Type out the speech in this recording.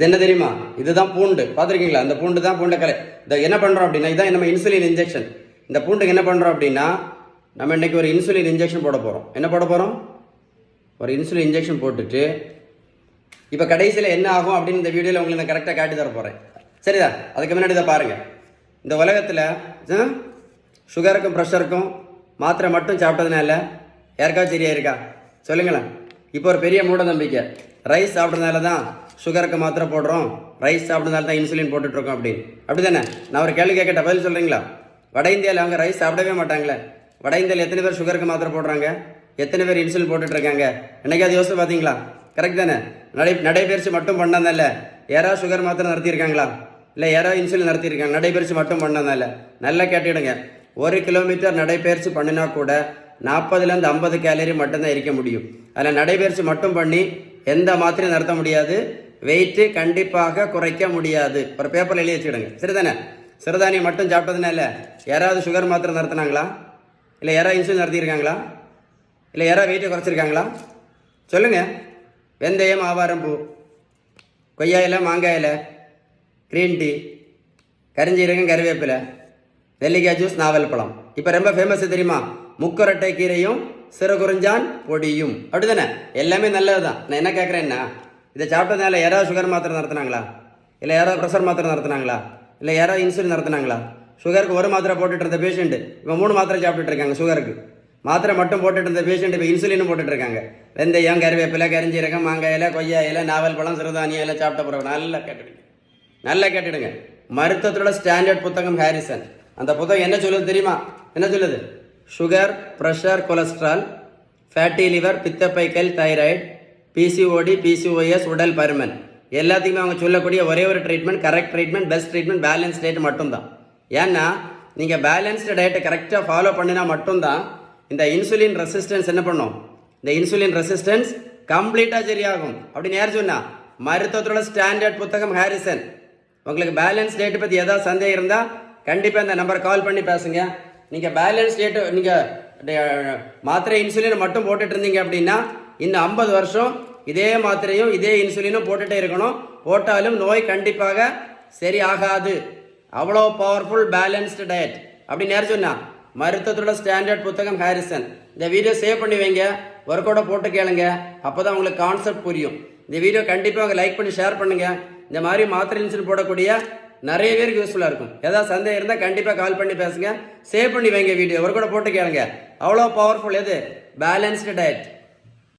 இது என்ன தெரியுமா? இதுதான் பூண்டு. பார்த்துருக்கீங்களா? அந்த பூண்டு தான் பூண்டை இதை என்ன பண்ணுறோம் அப்படின்னா, இதான் நம்ம இன்சுலின் இன்ஜெக்ஷன். இந்த பூண்டுக்கு என்ன பண்ணுறோம் அப்படின்னா, நம்ம இன்றைக்கி ஒரு இன்சுலின் இன்ஜெக்ஷன் போட போகிறோம். என்ன போட போகிறோம்? ஒரு இன்சுலின் இன்ஜெக்ஷன் போட்டுட்டு இப்போ கடைசியில் என்ன ஆகும் அப்படின்னு இந்த வீடியோவில் உங்களுக்கு நான் கரெக்டாக காட்டி தர போகிறேன். சரிதா? அதுக்கு முன்னாடி இதை பாருங்கள். இந்த உலகத்தில் சுகருக்கும் ப்ரெஷருக்கும் மாத்திரை மட்டும் சாப்பிட்டதுனால யாருக்காவது சரியா இருக்கா? சொல்லுங்களேன். இப்போ ஒரு பெரிய மூட நம்பிக்கை, ரைஸ் சாப்பிட்றதுனால தான் சுகருக்கு மாத்திரை போடுறோம், ரைஸ் சாப்பிட்றதுனால தான் இன்சுலின் போட்டுட்ருக்கோம் அப்படின்னு. அப்படி தானே? நான் ஒரு கேள்வி கேட்கட்ட பதில் சொல்கிறீங்களா? வட இந்தியாவில் அவங்க ரைஸ் சாப்பிடவே மாட்டாங்களே. வட இந்தியாவில் எத்தனை பேர் சுகருக்கு மாத்திரை போடுறாங்க? எத்தனை பேர் இன்சுலின் போட்டுட்ருக்காங்க? என்னைக்காவது யோசிச்சு பார்த்தீங்களா? கரெக்ட் தானே? நடைபயிற்சி மட்டும் பண்ணதால யாராவது சுகர் மாத்திரை நடத்தியிருக்காங்களா? இல்லை யாராவது இன்சுலின் நடத்தியிருக்காங்க? நடைபயிற்சி மட்டும் பண்ணதால. நல்லா கேட்டுடுங்க. 1 கிலோமீட்டர் நடைபயிற்சி பண்ணினா கூட 40லேருந்து 50 கேலரி மட்டும்தான் இருக்க முடியும். அதில் நடைபயிற்சி மட்டும் பண்ணி எந்த மாத்திரையும் நடத்த முடியாது. வெயிட்டு கண்டிப்பாக குறைக்க முடியாது. ஒரு பேப்பரில் எழுதி வச்சுக்கிடுங்க. சரிதானே? சிறுதானியம் மட்டும் சாப்பிட்டதுனால யாராவது சுகர் மாத்திரை நடத்தினாங்களா? இல்லை யாராவது இன்சுலின் நடத்தியிருக்காங்களா? இல்லை யாராவது வெயிட்டை குறைச்சிருக்காங்களா? சொல்லுங்கள். வெந்தயம், ஆவாரம்பூ, கொய்யா இலை, மாங்காய் இலை, க்ரீன் டீ, கரிஞ்சீரகம், கருவேப்பிலை, நெல்லிக்காய் ஜூஸ், நாவல் பழம். இப்போ ரொம்ப ஃபேமஸ் தெரியுமா? முக்கரட்டை கீரையும் சிறுகுறிஞ்சான் பொடியும். அப்படி தானே? எல்லாமே நல்லது தான். நான் என்ன கேட்குறேன்னா, இதை சாப்பிட்டதுனால யாராவது சுகர் மாத்திரை நடத்தினாங்களா? இல்லை யாராவது ப்ரெஷர் மாத்திரை நடத்தினாங்களா? இல்லை யாராவது இன்சுலின் நடத்தினாங்களா? சுகருக்கு ஒரு மாத்திரை போட்டுட்டு இருந்த பேஷண்ட்டு இப்போ 3 மாத்திரை சாப்பிட்டுட்டு இருக்காங்க. சுகருக்கு மாத்திரை மட்டும் போட்டுட்டு இருந்த பேஷண்ட் இப்போ இன்சுலினும் போட்டுட்டு இருக்காங்க. வெந்தயம், கருவேப்பிலை, கரிஞ்சீரகம், மாங்காய் இலை, கொய்யா இலை, நாவல் பழம், சிறுதானியம் எல்லாம் சாப்பிட்ட பிறகு நல்லா கேட்டுடுங்க. மருத்துவத்தோட ஸ்டாண்டர்ட் புத்தகம் ஹாரிசன். அந்த புத்தகம் என்ன சொல்லுது தெரியுமா? என்ன சொல்லுது? Sugar, pressure, cholesterol, fatty liver, பித்தப்பைக்கல், தைராய்டு, பிசிஓடி, பிசிஓஎஸ், உடல் பருமன் எல்லாத்தையுமே அவங்க சொல்லக்கூடிய ஒரே ஒரு treatment, correct treatment, best treatment, balance diet மட்டும்தான். ஏன்னா நீங்கள் பேலன்ஸ்டு டயட்டை கரெக்டாக ஃபாலோ பண்ணினா மட்டும்தான் இந்த இன்சுலின் ரெசிஸ்டன்ஸ் என்ன பண்ணும்? இந்த இன்சுலின் ரெசிஸ்டன்ஸ் கம்ப்ளீட்டாக சரியாகும். அப்படின்னு யார் சொன்னா? மருத்துவத்தோட ஸ்டாண்டர்ட் புத்தகம் ஹாரிசன். உங்களுக்கு பேலன்ஸ் டயட்டை பற்றி ஏதாவது சந்தேகம் இருந்தால் கண்டிப்பாக இந்த நம்பர் கால் பண்ணி பேசுங்க. நீங்கள் பேலன்ஸ் டயட்டு நீங்கள் மாத்திரை இன்சுலின் மட்டும் போட்டுட்டு இருந்தீங்க அப்படின்னா இன்னும் 50 வருஷம் இதே மாத்திரையும் இதே இன்சுலினும் போட்டுகிட்டே இருக்கணும். போட்டாலும் நோய் கண்டிப்பாக சரி ஆகாது. அவ்வளோ பவர்ஃபுல் பேலன்ஸ்டு டயட். அப்படின்னு யார் சொன்னா? மருத்துவத்தோட ஸ்டாண்டர்ட் புத்தகம் ஹாரிசன். இந்த வீடியோ சேவ் பண்ணி வைங்க, ஒர்க் அவுட்டை போட்டு கேளுங்க. அப்போ தான் உங்களுக்கு கான்செப்ட் புரியும். இந்த வீடியோ கண்டிப்பாக லைக் பண்ணி ஷேர் பண்ணுங்கள். இந்த மாதிரி மாத்திரை இன்சுலின் போடக்கூடிய நிறைய பேருக்கு யூஸ்ஃபுல்லாக இருக்கும். ஏதாவது சந்தேகம் இருந்தால் கண்டிப்பாக கால் பண்ணி பேசுங்க. சேவ் பண்ணி வைங்க வீடியோ, ஒர்க் அவுட்டை போட்டு கேளுங்க. அவ்வளோ பவர்ஃபுல் எது? Balanced diet.